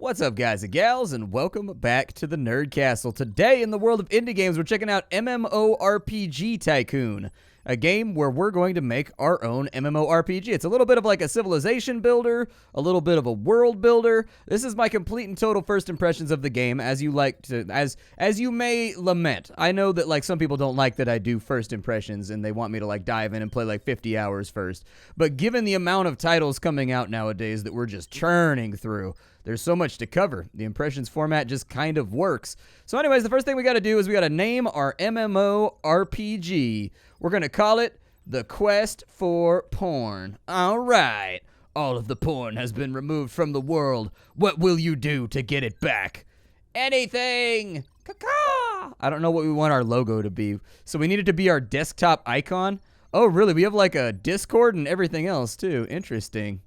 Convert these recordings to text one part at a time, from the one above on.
What's up, guys and gals, and welcome back to the Nerd Castle. Today, in the world of indie games, we're checking out MMORPG Tycoon, a game where we're going to make our own MMORPG. It's a little bit of like a civilization builder, a little bit of a world builder. This is my complete and total first impressions of the game, as you may lament. I know that like some people don't like that I do first impressions, and they want me to like dive in and play like 50 hours first. But given the amount of titles coming out nowadays that we're just churning through, there's so much to cover. The impressions format just kind of works. So anyways, the first thing we got to do is we got to name our MMORPG. We're going to call it The Quest for Porn. All right. All of the porn has been removed from the world. What will you do to get it back? Anything. Caw-caw. I don't know what we want our logo to be. So we need it to be our desktop icon. Oh, really? We have like a Discord and everything else too. Interesting.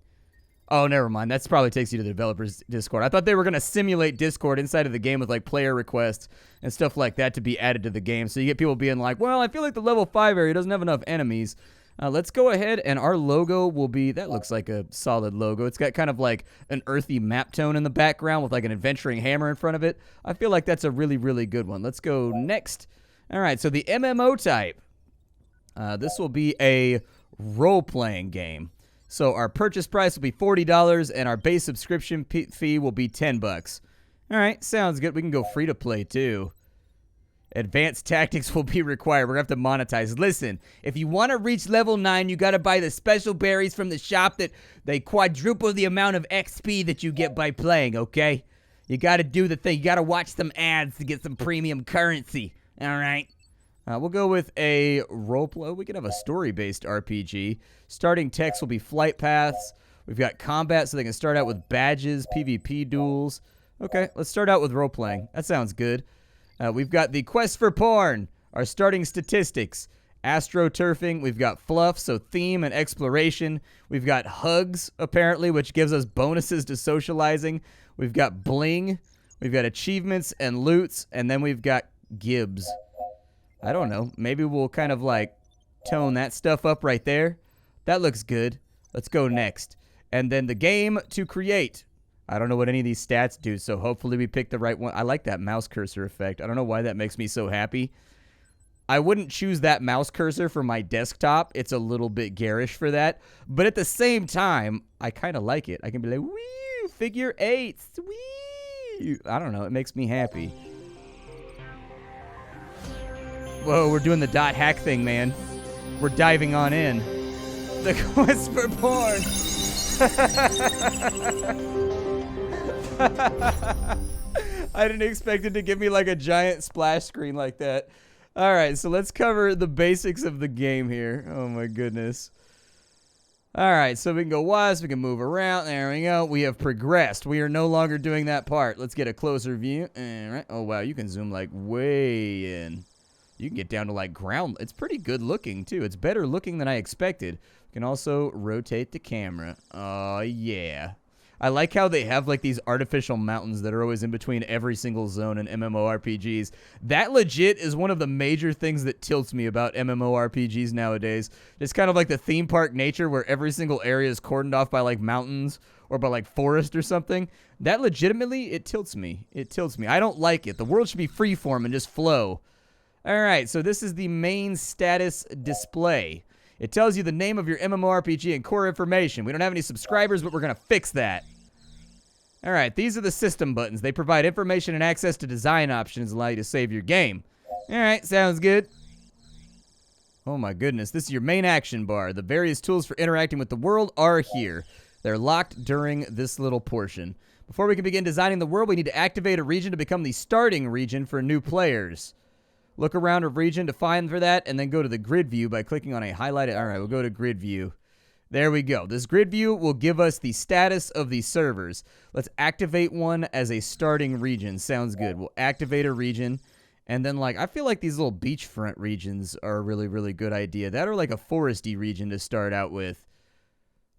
Oh, never mind. That probably takes you to the developer's Discord. I thought they were going to simulate Discord inside of the game with like player requests and stuff like that to be added to the game. So you get people being like, well, I feel like the level 5 area doesn't have enough enemies. Let's go ahead and our logo will be, that looks like a solid logo. It's got kind of like an earthy map tone in the background with like an adventuring hammer in front of it. I feel like that's a really, really good one. Let's go next. All right, so the MMO type. This will be a role-playing game. So our purchase price will be $40 and our base subscription fee will be $10. All right, sounds good. We can go free to play too. Advanced tactics will be required. We're going to have to monetize. Listen, if you want to reach level 9, you got to buy the special berries from the shop that they quadruple the amount of XP that you get by playing, okay? You got to do the thing. You got to watch some ads to get some premium currency. All right? We'll go with a roleplay. We can have a story-based RPG. Starting text will be flight paths. We've got combat, so they can start out with badges, PvP duels. Okay, let's start out with role-playing. That sounds good. We've got the quest for porn, our starting statistics. Astroturfing, we've got fluff, so theme and exploration. We've got hugs, apparently, which gives us bonuses to socializing. We've got bling. We've got achievements and loots. And then we've got gibs. I don't know. Maybe we'll kind of like tone that stuff up right there. That looks good. Let's go next. And then the game to create. I don't know what any of these stats do, so hopefully we pick the right one. I like that mouse cursor effect. I don't know why that makes me so happy. I wouldn't choose that mouse cursor for my desktop. It's a little bit garish for that. But at the same time, I kind of like it. I can be like, wee, figure eights, wee. I don't know. It makes me happy. Whoa, we're doing the dot hack thing, man. We're diving on in. The quest for porn. I didn't expect it to give me like a giant splash screen like that. All right, so let's cover the basics of the game here. Oh my goodness. All right, so we can go wise, we can move around. There we go. We have progressed. We are no longer doing that part. Let's get a closer view. All right. Oh wow, you can zoom like way in. You can get down to like ground. It's pretty good looking too. It's better looking than I expected. We can also rotate the camera. Oh yeah. I like how they have like these artificial mountains that are always in between every single zone in MMORPGs. That legit is one of the major things that tilts me about MMORPGs nowadays. It's kind of like the theme park nature where every single area is cordoned off by like mountains or by like forest or something. That legitimately, it tilts me. It tilts me. I don't like it. The world should be freeform and just flow. All right, so this is the main status display. It tells you the name of your MMORPG and core information. We don't have any subscribers, but we're going to fix that. All right, these are the system buttons. They provide information and access to design options, allow you to save your game. All right, sounds good. Oh my goodness, this is your main action bar. The various tools for interacting with the world are here. They're locked during this little portion. Before we can begin designing the world, we need to activate a region to become the starting region for new players. Look around a region to find for that, and then go to the grid view by clicking on a highlighted. All right, we'll go to grid view. There we go. This grid view will give us the status of the servers. Let's activate one as a starting region. Sounds good. We'll activate a region, and then like I feel like these little beachfront regions are a really, really good idea. That or like a foresty region to start out with.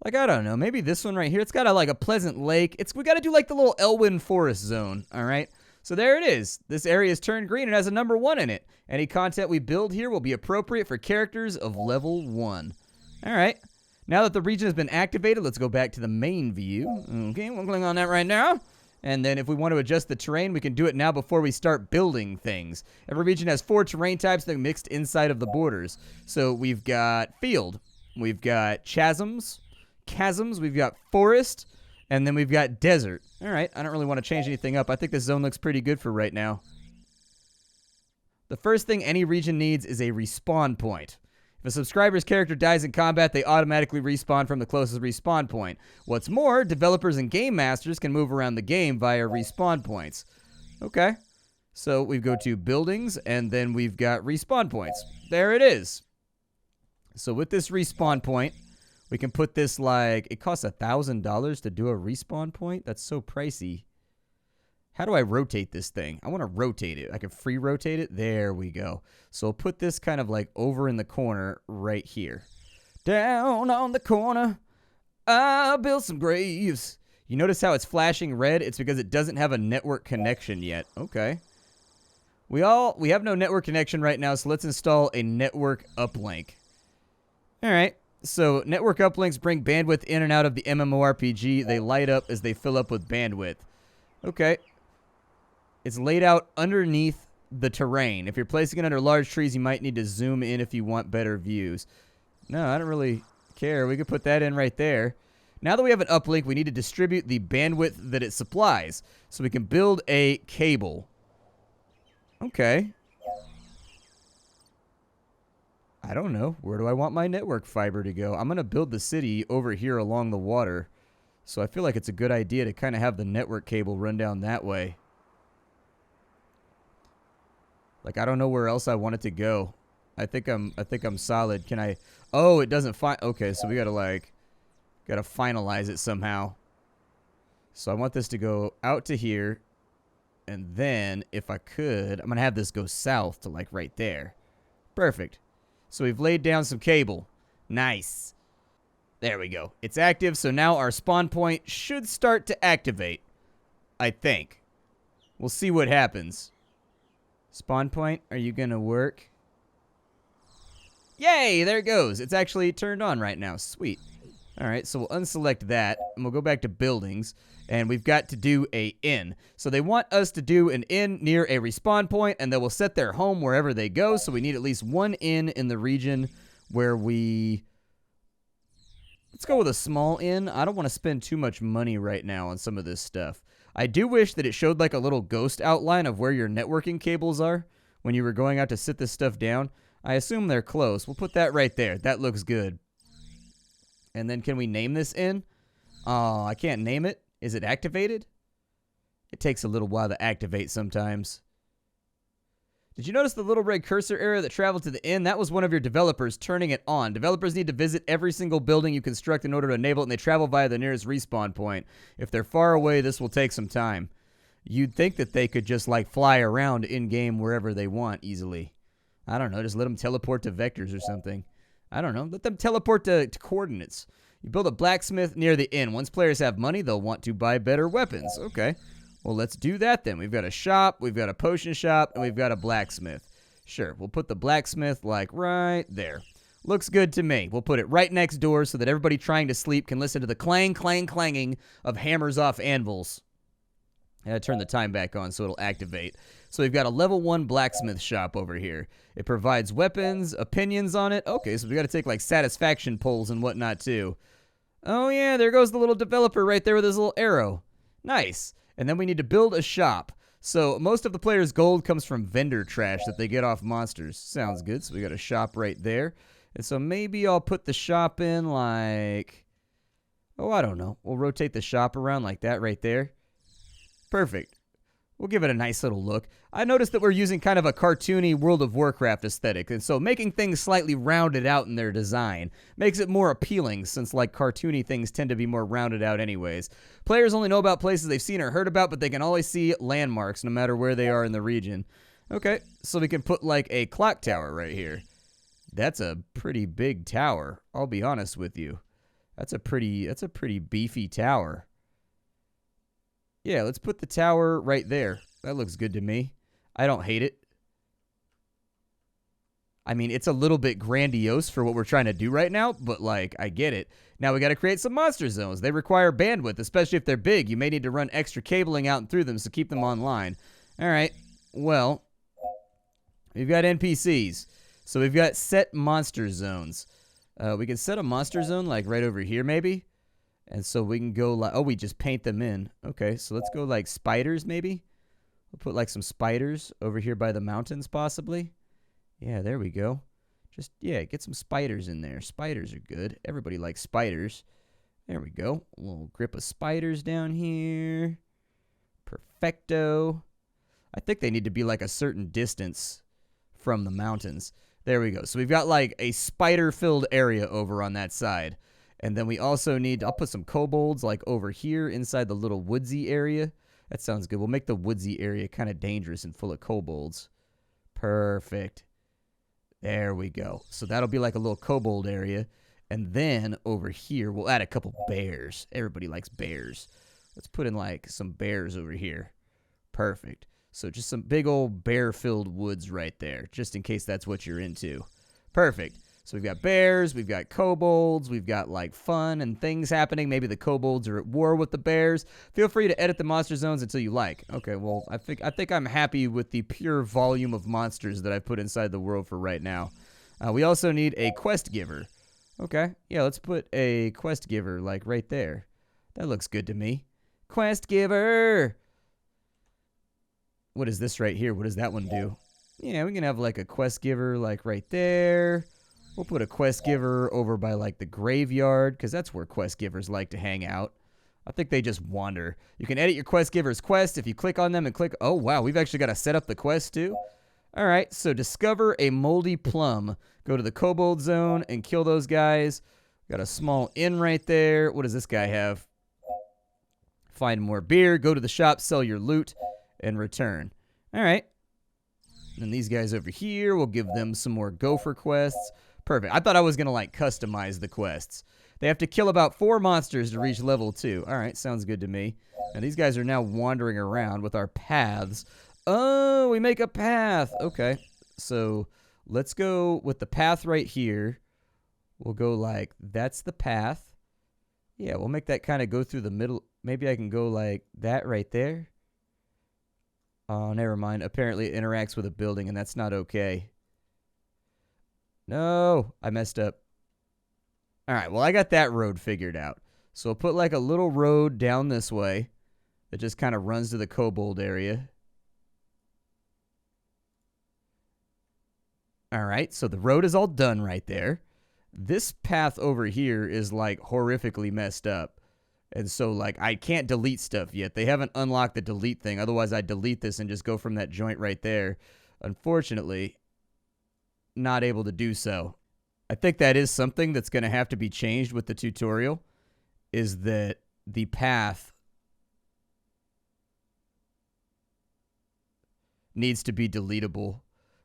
Like I don't know, maybe this one right here. It's got a pleasant lake. We got to do like the little Elwyn Forest zone. All right. So there it is. This area is turned green and has a number 1 in it. Any content we build here will be appropriate for characters of level 1. All right. Now that the region has been activated, let's go back to the main view. Okay, we're clicking on that right now. And then if we want to adjust the terrain, we can do it now before we start building things. Every region has 4 terrain types that are mixed inside of the borders. So we've got field, we've got chasms, we've got forest, and then we've got desert. All right, I don't really want to change anything up. I think this zone looks pretty good for right now. The first thing any region needs is a respawn point. If a subscriber's character dies in combat, they automatically respawn from the closest respawn point. What's more, developers and game masters can move around the game via respawn points. Okay. So we go to buildings, and then we've got respawn points. There it is. So with this respawn point, we can put this like, it costs $1,000 to do a respawn point? That's so pricey. How do I rotate this thing? I want to rotate it. I can free rotate it. There we go. So I'll put this kind of like over in the corner right here. Down on the corner, I built some graves. You notice how it's flashing red? It's because it doesn't have a network connection yet. Okay. We have no network connection right now, so let's install a network uplink. All right. So network uplinks bring bandwidth in and out of the MMORPG. They light up as they fill up with bandwidth. Okay. It's laid out underneath the terrain. If you're placing it under large trees, you might need to zoom in if you want better views. No, I don't really care. We could put that in right there. Now that we have an uplink, we need to distribute the bandwidth that it supplies. So we can build a cable. Okay. I don't know. Where do I want my network fiber to go? I'm going to build the city over here along the water. So I feel like it's a good idea to kind of have the network cable run down that way. Like, I don't know where else I want it to go. I think I'm solid. Can I? Oh, it doesn't okay, so we gotta finalize it somehow. So I want this to go out to here, and then if I could, I'm gonna have this go south to like right there. Perfect. So we've laid down some cable. Nice. There we go. It's active, so now our spawn point should start to activate. I think. We'll see what happens. Spawn point, are you gonna work? Yay, there it goes. It's actually turned on right now. Sweet. All right, so we'll unselect that, and we'll go back to buildings, and we've got to do a inn. So they want us to do an inn near a respawn point, and they will set their home wherever they go, so we need at least one inn in the region where we... Let's go with a small inn. I don't want to spend too much money right now on some of this stuff. I do wish that it showed like a little ghost outline of where your networking cables are when you were going out to sit this stuff down. I assume they're close. We'll put that right there. That looks good. And then can we name this inn? Oh, I can't name it. Is it activated? It takes a little while to activate sometimes. Did you notice the little red cursor area that traveled to the inn? That was one of your developers turning it on. Developers need to visit every single building you construct in order to enable it, and they travel via the nearest respawn point. If they're far away, this will take some time. You'd think that they could just, like, fly around in-game wherever they want easily. I don't know, just let them teleport to vectors or something. I don't know, let them teleport to coordinates. You build a blacksmith near the inn. Once players have money, they'll want to buy better weapons. Okay. Well, let's do that then. We've got a shop, we've got a potion shop, and we've got a blacksmith. Sure, we'll put the blacksmith, like, right there. Looks good to me. We'll put it right next door so that everybody trying to sleep can listen to the clang, clang, clanging of hammers off anvils. And I turn the time back on so it'll activate. So we've got a level 1 blacksmith shop over here. It provides weapons, opinions on it. Okay, so we got to take, like, satisfaction polls and whatnot, too. Oh, yeah, there goes the little developer right there with his little arrow. Nice. And then we need to build a shop. So most of the players' gold comes from vendor trash that they get off monsters. Sounds good. So we got a shop right there. And so maybe I'll put the shop in like... Oh, I don't know. We'll rotate the shop around like that right there. Perfect. We'll give it a nice little look. I noticed that we're using kind of a cartoony World of Warcraft aesthetic, and so making things slightly rounded out in their design makes it more appealing, since like cartoony things tend to be more rounded out anyways. Players only know about places they've seen or heard about, but they can always see landmarks no matter where they are in the region. Okay, so we can put like a clock tower right here. That's a pretty big tower, I'll be honest with you. That's a pretty beefy tower. Yeah, let's put the tower right there. That looks good to me. I don't hate it. I mean, it's a little bit grandiose for what we're trying to do right now, but, like, I get it. Now we got to create some monster zones. They require bandwidth, especially if they're big. You may need to run extra cabling out and through them, so keep them online. All right, well, we've got NPCs. So we've got set monster zones. We can set a monster zone, like, right over here, maybe. And so we can go, like, oh, we just paint them in. Okay, so let's go, like, spiders, maybe. We'll put, like, some spiders over here by the mountains, possibly. Yeah, there we go. Just, yeah, get some spiders in there. Spiders are good. Everybody likes spiders. There we go. A little grip of spiders down here. Perfecto. I think they need to be, like, a certain distance from the mountains. There we go. So we've got, like, a spider-filled area over on that side. And then we also need, I'll put some kobolds, like, over here inside the little woodsy area. That sounds good. We'll make the woodsy area kind of dangerous and full of kobolds. Perfect. There we go. So that'll be like a little kobold area. And then over here, we'll add a couple bears. Everybody likes bears. Let's put in like some bears over here. Perfect. So just some big old bear-filled woods right there, just in case that's what you're into. Perfect. So we've got bears, we've got kobolds, we've got like fun and things happening. Maybe the kobolds are at war with the bears. Feel free to edit the monster zones until you like. Okay, well, I think I'm happy with the pure volume of monsters that I've put inside the world for right now. We also need a quest giver. Okay, yeah, let's put a quest giver like right there. That looks good to me. Quest giver! What is this right here? What does that one do? Yeah, we can have like a quest giver like right there. We'll put a quest giver over by, like, the graveyard, because that's where quest givers like to hang out. I think they just wander. You can edit your quest giver's quest if you click on them and click... Oh, wow, we've actually got to set up the quest, too. All right, so discover a moldy plum. Go to the kobold zone and kill those guys. Got a small inn right there. What does this guy have? Find more beer. Go to the shop, sell your loot, and return. All right. And these guys over here, we'll give them some more gopher quests. Perfect. I thought I was going to, like, customize the quests. They have to kill about 4 monsters to reach level 2. All right, sounds good to me. And these guys are now wandering around with our paths. Oh, we make a path. Okay, so let's go with the path right here. We'll go like, that's the path. Yeah, we'll make that kind of go through the middle. Maybe I can go like that right there. Oh, never mind. Apparently it interacts with a building, and that's not okay. No, I messed up. All right, well, I got that road figured out. So I'll put like a little road down this way that just kind of runs to the kobold area. All right, so the road is all done right there. This path over here is like horrifically messed up. And so like I can't delete stuff yet. They haven't unlocked the delete thing. Otherwise I'd delete this and just go from that joint right there. Unfortunately, not able to do so. I think that is something that's going to have to be changed with the tutorial, is that the path needs to be deletable.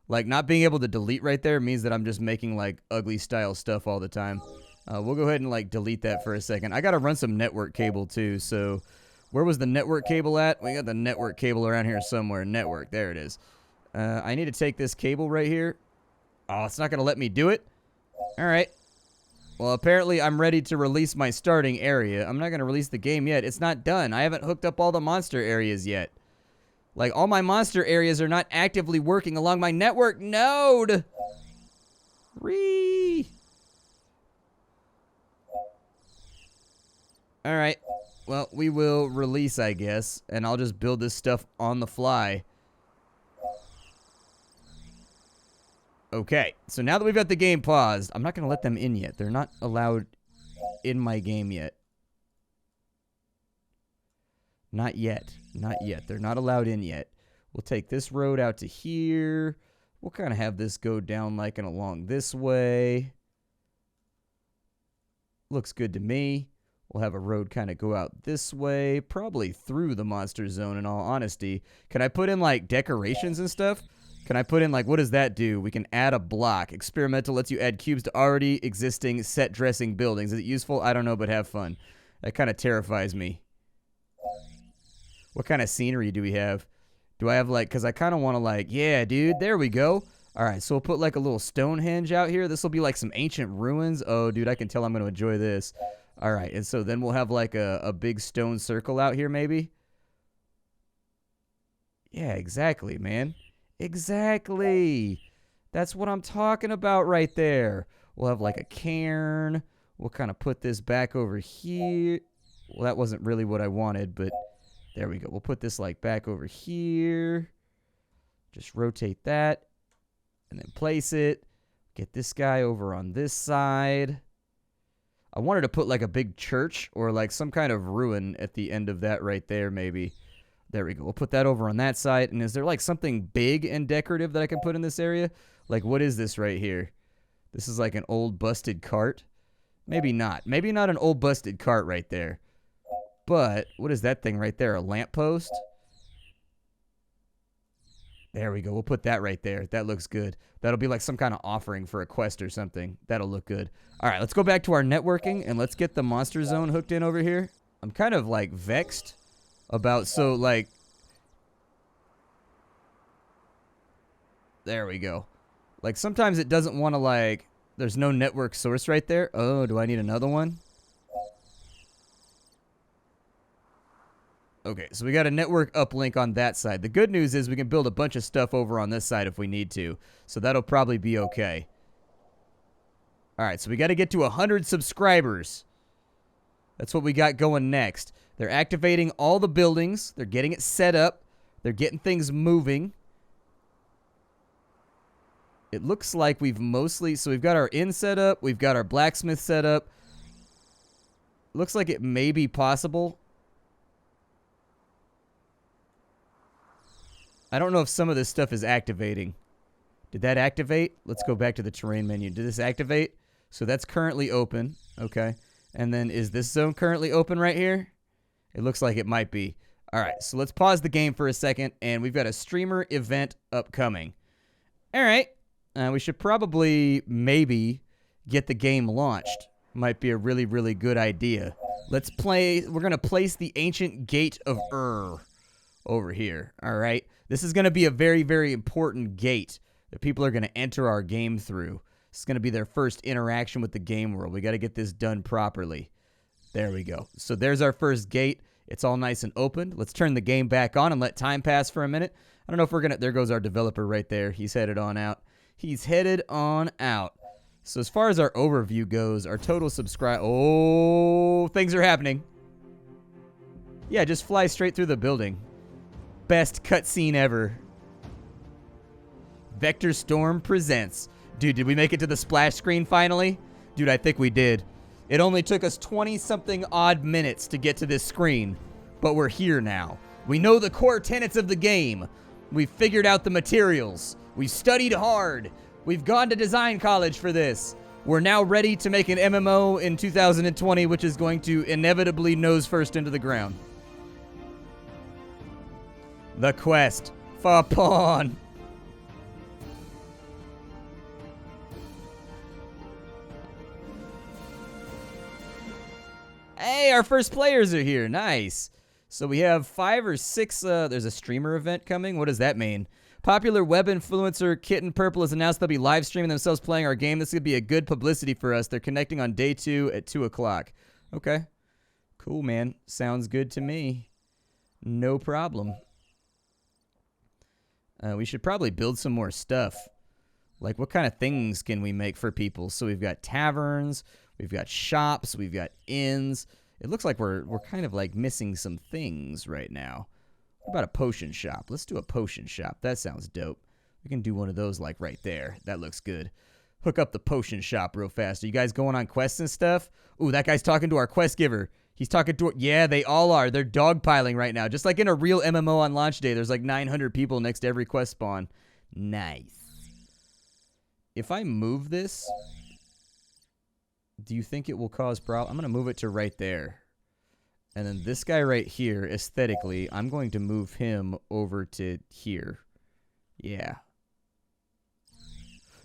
Like, not being able to delete right there means that I'm just making, like, ugly style stuff all the time. We'll go ahead and, like, delete that for a second. I got to run some network cable, too, so where was the network cable at? We got the network cable around here somewhere. Network, there it is. I need to take this cable right here. Oh, it's not going to let me do it? All right. Well, apparently I'm ready to release my starting area. I'm not going to release the game yet. It's not done. I haven't hooked up all the monster areas yet. Like, all my monster areas are not actively working along my network node. All right. Well, we will release, I guess, and I'll just build this stuff on the fly. Okay, so now that we've got the game paused, I'm not going to let them in yet. They're not allowed in my game yet. Not yet. Not yet. They're not allowed in yet. We'll take this road out to here. We'll kind of have this go down like and along this way. Looks good to me. We'll have a road kind of go out this way, probably through the monster zone in all honesty. Can I put in like decorations and stuff? Can I put in, like, what does that do? We can add a block. Experimental lets you add cubes to already existing set dressing buildings. Is it useful? I don't know, but have fun. That kind of terrifies me. What kind of scenery do we have? Do I have, like, because I kind of want to, like, yeah, dude, there we go. All right, so we'll put like a little Stonehenge out here. This will be like some ancient ruins. Oh, dude, I can tell I'm going to enjoy this. All right, and so then we'll have like a big stone circle out here maybe. Yeah, exactly, man. Exactly. That's what I'm talking about right there. We'll have like a cairn. We'll kind of put this back over here. Well, that wasn't really what I wanted, but there we go. We'll put this like back over here. Just rotate that. And then place it. Get this guy over on this side. I wanted to put like a big church or like some kind of ruin at the end of that right there maybe. There we go. We'll put that over on that side. And is there like something big and decorative that I can put in this area? Like what is this right here? This is like an old busted cart. Maybe not. Maybe not an old busted cart right there. But what is that thing right there? A lamppost? There we go. We'll put that right there. That looks good. That'll be like some kind of offering for a quest or something. That'll look good. All right, let's go back to our networking and let's get the monster zone hooked in over here. I'm kind of like vexed about, so like, there we go. Like sometimes it doesn't want to like, there's no network source right there. Oh, do I need another one? Okay, so we got a network uplink on that side. The good news is we can build a bunch of stuff over on this side if we need to. So that'll probably be okay. All right, so we got to get to 100 subscribers. That's what we got going next. They're activating all the buildings. They're getting it set up. They're getting things moving. It looks like we've mostly... So we've got our inn set up. We've got our blacksmith set up. Looks like it may be possible. I don't know if some of this stuff is activating. Did that activate? Let's go back to the terrain menu. Did this activate? So that's currently open. Okay. And then is this zone currently open right here? It looks like it might be. All right. So let's pause the game for a second. And we've got a streamer event upcoming. All right. We should probably maybe get the game launched. Might be a really, really good idea. Let's play. We're going to place the ancient gate of Ur over here. All right. This is going to be a very, very important gate that people are going to enter our game through. It's going to be their first interaction with the game world. We got to get this done properly. There we go. So there's our first gate. It's all nice and open. Let's turn the game back on and let time pass for a minute. I don't know if we're going to... There goes our developer right there. He's headed on out. He's headed on out. So as far as our overview goes, our total subscribe... Oh, things are happening. Yeah, just fly straight through the building. Best cutscene ever. Vector Storm presents. Dude, did we make it to the splash screen finally? Dude, I think we did. It only took us 20-something odd minutes to get to this screen, but we're here now. We know the core tenets of the game. We've figured out the materials. We've studied hard. We've gone to design college for this. We're now ready to make an MMO in 2020, which is going to inevitably nose first into the ground. The quest for pawn. Hey, our first players are here. Nice. So we have 5 or 6. There's a streamer event coming. What does that mean? Popular web influencer Kitten Purple has announced they'll be live streaming themselves playing our game. This could be a good publicity for us. They're connecting on day 2 at 2 o'clock. Okay. Cool, man. Sounds good to me. No problem. We should probably build some more stuff. Like, what kind of things can we make for people? So we've got taverns, we've got shops, we've got inns. It looks like we're kind of like missing some things right now. What about a potion shop? Let's do a potion shop. That sounds dope. We can do one of those like right there. That looks good. Hook up the potion shop real fast. Are you guys going on quests and stuff? Ooh, that guy's talking to our quest giver. He's talking to... Yeah, they all are. They're dogpiling right now. Just like in a real MMO on launch day, there's like 900 people next to every quest spawn. Nice. If I move this, do you think it will cause problems? I'm going to move it to right there. And then this guy right here, aesthetically, I'm going to move him over to here. Yeah.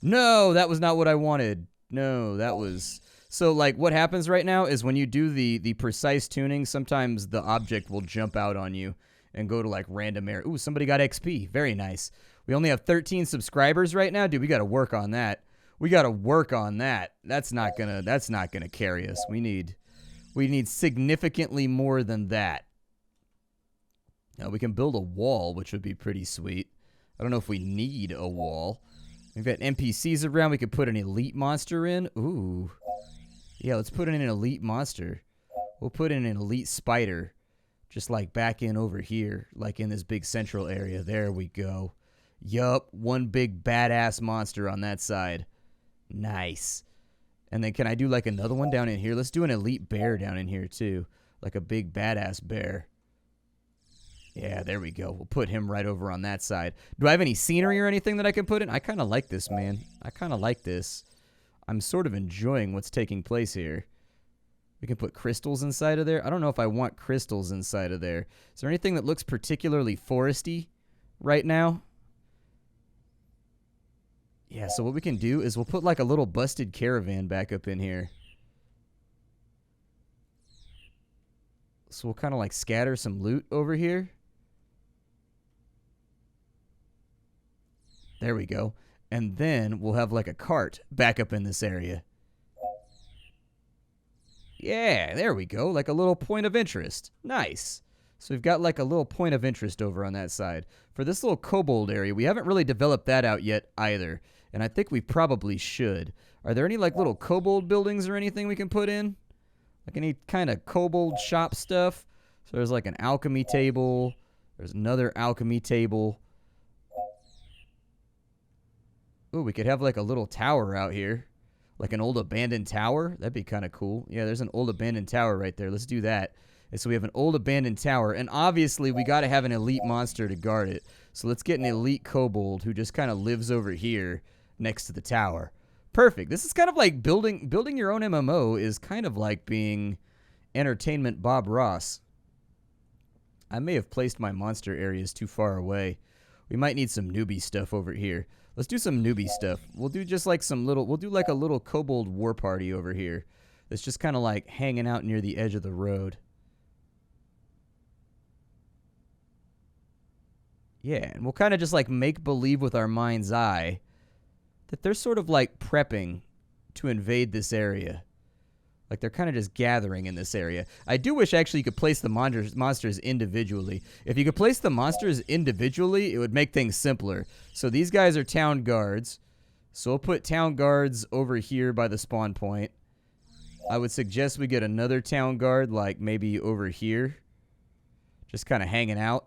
No, that was not what I wanted. No, that was... So, like, what happens right now is when you do the precise tuning, sometimes the object will jump out on you and go to, like, random area. Ooh, somebody got XP. Very nice. We only have 13 subscribers right now. Dude, we got to work on that. We got to work on that. That's not gonna carry us. We need significantly more than that. Now, we can build a wall, which would be pretty sweet. I don't know if we need a wall. We've got NPCs around. We could put an elite monster in. Ooh. Yeah, let's put in an elite monster. We'll put in an elite spider. Just like back in over here. Like in this big central area. There we go. Yup. One big badass monster on that side. Nice. And then can I do like another one down in here? Let's do an elite bear down in here too. Like a big badass bear. Yeah, there we go. We'll put him right over on that side. Do I have any scenery or anything that I can put in? I kind of like this, man. I kind of like this. I'm sort of enjoying what's taking place here. We can put crystals inside of there. I don't know if I want crystals inside of there. Is there anything that looks particularly foresty right now? Yeah, so what we can do is we'll put like a little busted caravan back up in here. So we'll kind of like scatter some loot over here. There we go. And then we'll have like a cart back up in this area. Yeah, there we go. Like a little point of interest. Nice. So we've got like a little point of interest over on that side. For this little kobold area, we haven't really developed that out yet either. And I think we probably should. Are there any like little kobold buildings or anything we can put in? Like any kind of kobold shop stuff? So there's like an alchemy table. There's another alchemy table. Ooh, we could have like a little tower out here. Like an old abandoned tower. That'd be kind of cool. Yeah, there's an old abandoned tower right there. Let's do that. And so we have an old abandoned tower. And obviously, we got to have an elite monster to guard it. So let's get an elite kobold who just kind of lives over here next to the tower. Perfect. This is kind of like building your own MMO is kind of like being Entertainment Bob Ross. I may have placed my monster areas too far away. We might need some newbie stuff over here. Let's do some newbie stuff. We'll do just like we'll do like a little kobold war party over here. That's just kind of like hanging out near the edge of the road. Yeah, and we'll kind of just like make believe with our mind's eye that they're sort of like prepping to invade this area. Like they're kind of just gathering in this area. I do wish actually you could place the monsters individually. If you could place the monsters individually, it would make things simpler. So these guys are town guards. So we'll put town guards over here by the spawn point. I would suggest we get another town guard like maybe over here. Just kind of hanging out.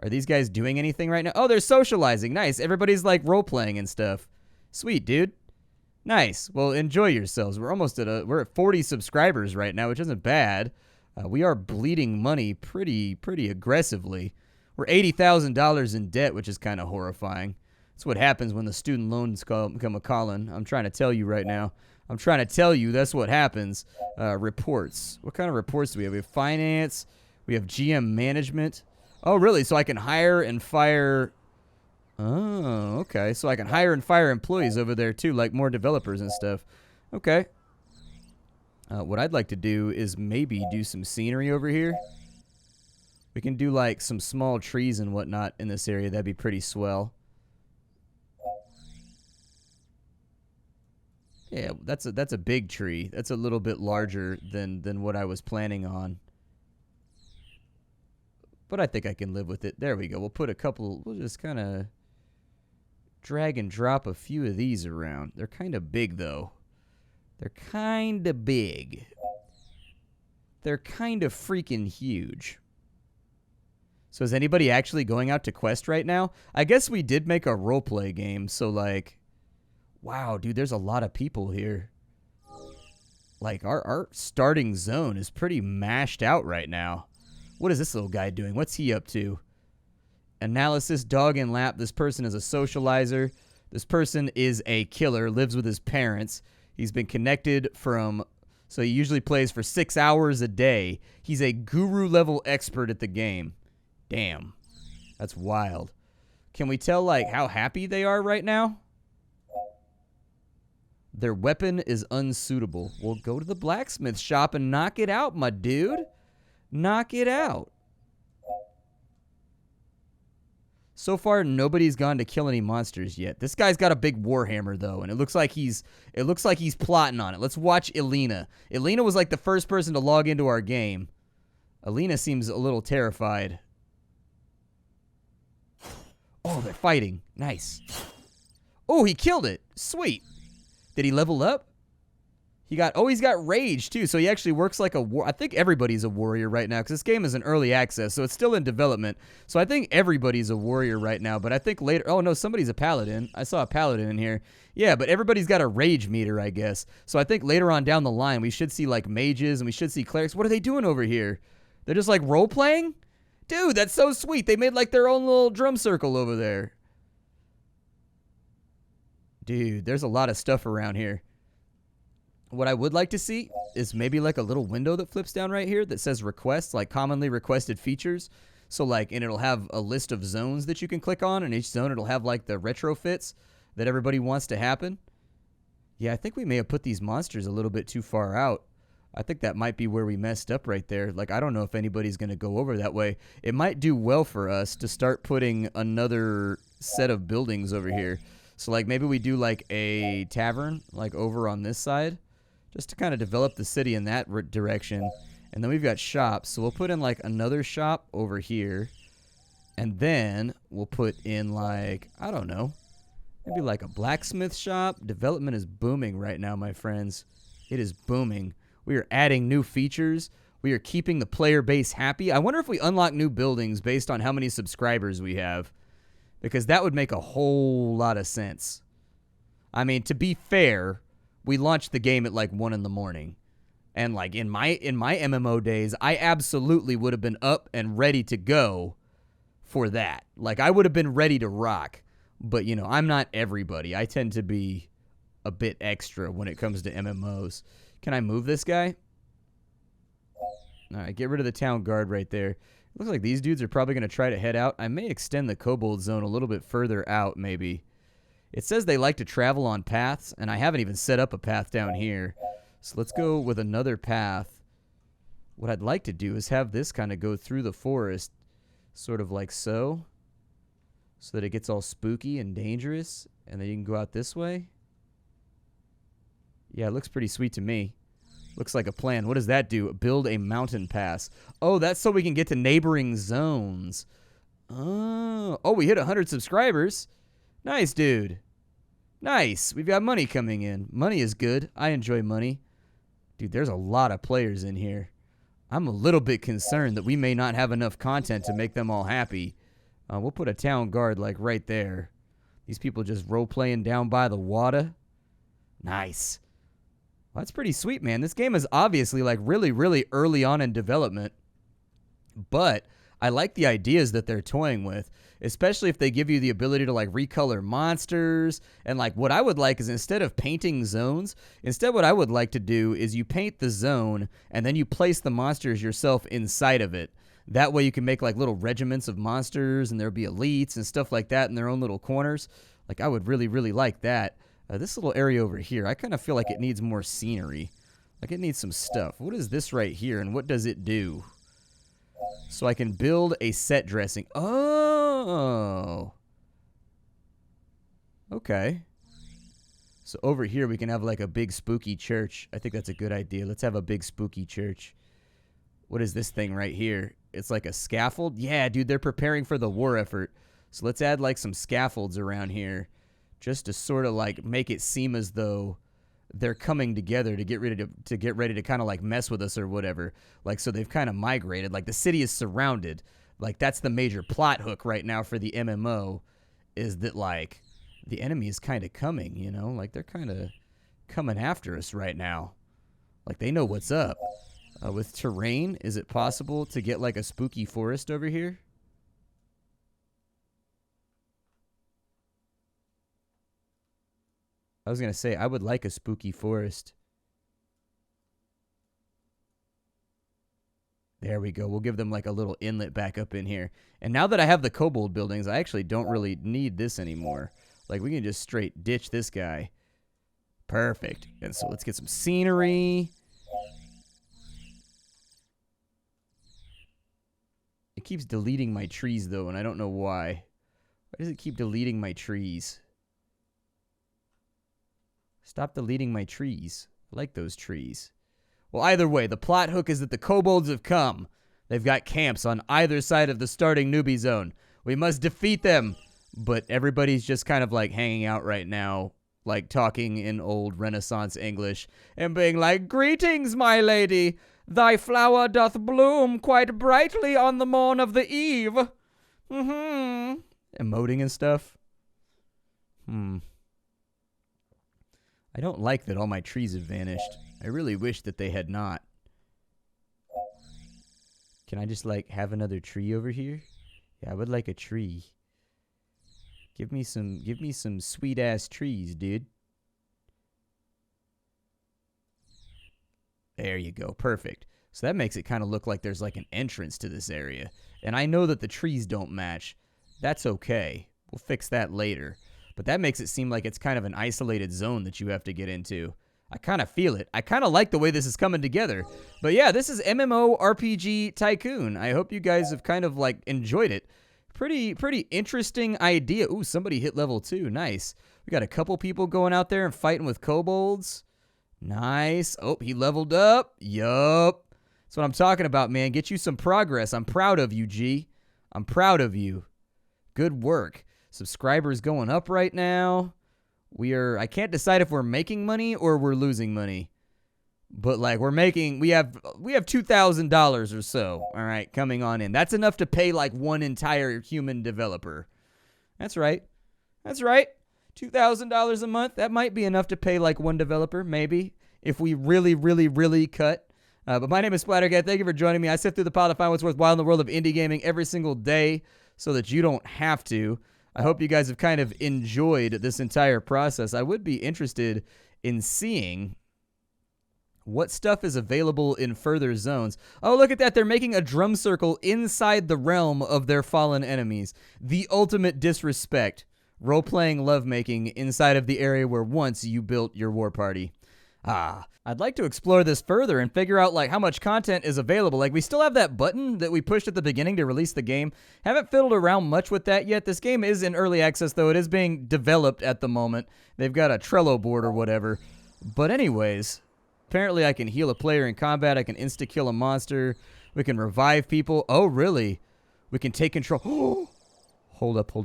Are these guys doing anything right now? Oh, they're socializing. Nice. Everybody's like role-playing and stuff. Sweet, dude. Nice. Well, enjoy yourselves. We're almost we're at 40 subscribers right now, which isn't bad. We are bleeding money pretty aggressively. We're $80,000 in debt, which is kind of horrifying. That's what happens when the student loans come a-calling. I'm trying to tell you right now. I'm trying to tell you that's what happens. Reports. What kind of reports do we have? We have finance. We have GM management. Oh, really? So I can hire and fire... Oh, okay. So I can hire and fire employees over there, too, like more developers and stuff. Okay. What I'd like to do is maybe do some scenery over here. We can do, like, some small trees and whatnot in this area. That'd be pretty swell. Yeah, that's a big tree. That's a little bit larger than what I was planning on. But I think I can live with it. There we go. We'll put a couple... We'll just kind of... drag and drop a few of these around. They're kind of big, though. They're kind of big. They're kind of freaking huge. So is anybody actually going out to quest right now? I guess we did make a roleplay game, so like... Wow, dude, there's a lot of people here. Like, our starting zone is pretty mashed out right now. What is this little guy doing? What's he up to? Analysis, dog and lap. This person is a socializer. This person is a killer, lives with his parents. He's been connected from... So he usually plays for 6 hours a day. He's a guru-level expert at the game. Damn. That's wild. Can we tell, like, how happy they are right now? Their weapon is unsuitable. Well, go to the blacksmith shop and knock it out, my dude. Knock it out. So far, nobody's gone to kill any monsters yet. This guy's got a big warhammer though, and it looks like he's plotting on it. Let's watch Elena. Elena was like the first person to log into our game. Elena seems a little terrified. Oh, they're fighting. Nice. Oh, he killed it. Sweet. Did he level up? He's got rage too, so he actually works like a war. I think everybody's a warrior right now, because this game is in early access, so it's still in development. So I think everybody's a warrior right now, but I think later, oh no, somebody's a paladin. I saw a paladin in here. Yeah, but everybody's got a rage meter, I guess. So I think later on down the line, we should see like mages, and we should see clerics. What are they doing over here? They're just like role-playing? Dude, that's so sweet. They made like their own little drum circle over there. Dude, there's a lot of stuff around here. What I would like to see is maybe like a little window that flips down right here that says requests, like commonly requested features. So like, and it'll have a list of zones that you can click on, and each zone it'll have like the retrofits that everybody wants to happen. Yeah, I think we may have put these monsters a little bit too far out. I think that might be where we messed up right there. Like, I don't know if anybody's going to go over that way. It might do well for us to start putting another set of buildings over here. So like maybe we do like a tavern like over on this side, just to kind of develop the city in that direction. And then we've got shops, so we'll put in like another shop over here. And then we'll put in like, I don't know, maybe like a blacksmith shop. Development is booming right now, my friends. It is booming. We are adding new features. We are keeping the player base happy. I wonder if we unlock new buildings based on how many subscribers we have, because that would make a whole lot of sense. I mean, to be fair, we launched the game at like 1 in the morning. And like in my MMO days, I absolutely would have been up and ready to go for that. Like I would have been ready to rock. But you know, I'm not everybody. I tend to be a bit extra when it comes to MMOs. Can I move this guy? All right, get rid of the town guard right there. Looks like these dudes are probably going to try to head out. I may extend the kobold zone a little bit further out, maybe. It says they like to travel on paths, and I haven't even set up a path down here. So let's go with another path. What I'd like to do is have this kind of go through the forest, sort of like so that it gets all spooky and dangerous, and then you can go out this way. Yeah, it looks pretty sweet to me. Looks like a plan. What does that do? Build a mountain pass. Oh, that's so we can get to neighboring zones. Oh, we hit 100 subscribers. Nice, dude. Nice. We've got money coming in. Money is good. I enjoy money. Dude, there's a lot of players in here. I'm a little bit concerned that we may not have enough content to make them all happy. We'll put a town guard like right there. These people just role-playing down by the water. Nice. Well, that's pretty sweet, man. This game is obviously like really, really early on in development. But I like the ideas that they're toying with, especially if they give you the ability to like recolor monsters. And like what I would like is, instead of painting zones, instead what I would like to do is you paint the zone and then you place the monsters yourself inside of it. That way you can make like little regiments of monsters, and there'll be elites and stuff like that in their own little corners. Like I would really, really like that. This little area over here, I kind of feel like it needs more scenery. Like it needs some stuff. What is this right here, and what does it do? So I can build a set dressing. Oh. Okay. So over here we can have like a big spooky church. I think that's a good idea. Let's have a big spooky church. What is this thing right here? It's like a scaffold? Yeah, dude, they're preparing for the war effort. So let's add like some scaffolds around here, just to sort of like make it seem as though they're coming together to get ready to kind of like mess with us or whatever. Like, so they've kind of migrated. Like the city is surrounded. Like that's the major plot hook right now for the MMO, is that like the enemy is kind of coming, you know? Like they're kind of coming after us right now. Like they know what's up. With terrain, is it possible to get like a spooky forest over here? I was going to say, I would like a spooky forest. There we go. We'll give them like a little inlet back up in here. And now that I have the kobold buildings, I actually don't really need this anymore. Like we can just straight ditch this guy. Perfect. And so let's get some scenery. It keeps deleting my trees though, and I don't know why. Why does it keep deleting my trees? Stop deleting my trees. I like those trees. Well, either way, the plot hook is that the kobolds have come. They've got camps on either side of the starting newbie zone. We must defeat them. But everybody's just kind of like hanging out right now, like talking in old Renaissance English and being like, "Greetings, my lady. Thy flower doth bloom quite brightly on the morn of the eve." Emoting and stuff. I don't like that all my trees have vanished. I really wish that they had not. Can I just, like, have another tree over here? Yeah, I would like a tree. Give me some sweet-ass trees, dude. There you go. Perfect. So that makes it kind of look like there's, like, an entrance to this area. And I know that the trees don't match. That's okay. We'll fix that later. But that makes it seem like it's kind of an isolated zone that you have to get into. I kind of feel it. I kind of like the way this is coming together. But yeah, this is MMORPG Tycoon. I hope you guys have kind of like enjoyed it. Pretty interesting idea. Ooh, somebody hit level 2. Nice. We got a couple people going out there and fighting with kobolds. Nice. Oh, he leveled up. Yup. That's what I'm talking about, man. Get you some progress. I'm proud of you, G. I'm proud of you. Good work. Subscribers going up right now. I can't decide if we're making money or we're losing money. But like we have $2,000 or so, all right, coming on in. That's enough to pay like one entire human developer. That's right. That's right. $2,000 a month. That might be enough to pay like one developer, maybe, if we really cut. But my name is Splattercat. Thank you for joining me. I sift through the pile to find what's worthwhile in the world of indie gaming every single day so that you don't have to. I hope you guys have kind of enjoyed this entire process. I would be interested in seeing what stuff is available in further zones. Oh, look at that. They're making a drum circle inside the realm of their fallen enemies. The ultimate disrespect. Role-playing lovemaking inside of the area where once you built your war party. I'd like to explore this further and figure out like how much content is available. Like we still have that button that we pushed at the beginning to release the game. Haven't fiddled around much with that yet. This game is in early access though. It is being developed at the moment. They've got a Trello board or whatever. But anyways, apparently I can heal a player in combat. I can insta-kill a monster. We can revive people. Oh, really? We can take control. Hold up. All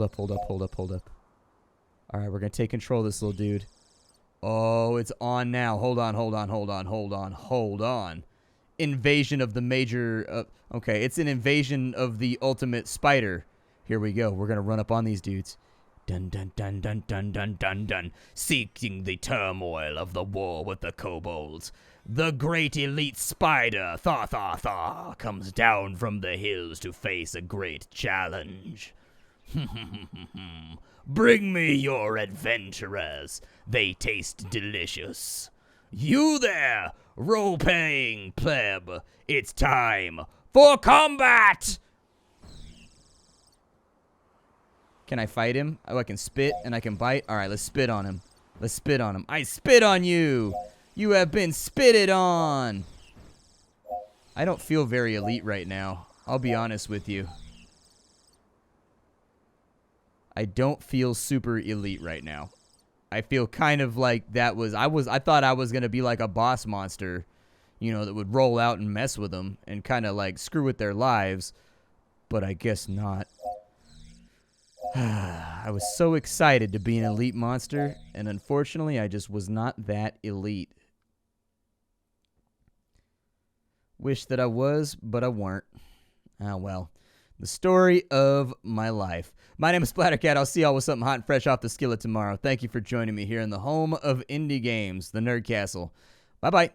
right, we're going to take control of this little dude. Oh, it's on now. Hold on. Invasion of the major... okay, it's an invasion of the ultimate spider. Here we go. We're going to run up on these dudes. Dun, dun, dun, dun, dun, dun, dun, dun. Seeking the turmoil of the war with the kobolds. The great elite spider, Thaw, comes down from the hills to face a great challenge. Bring me your adventurers. They taste delicious. You there, role-playing pleb. It's time for combat! Can I fight him? Oh, I can spit and I can bite. All right, let's spit on him. I spit on you. You have been spitted on. I don't feel very elite right now. I'll be honest with you. I don't feel super elite right now. I feel kind of like I thought I was going to be like a boss monster, you know, that would roll out and mess with them and kind of like screw with their lives, but I guess not. I was so excited to be an elite monster, and unfortunately, I just was not that elite. Wish that I was, but I weren't. Ah, well. The story of my life. My name is Splattercat. I'll see y'all with something hot and fresh off the skillet tomorrow. Thank you for joining me here in the home of indie games, the Nerd Castle. Bye-bye.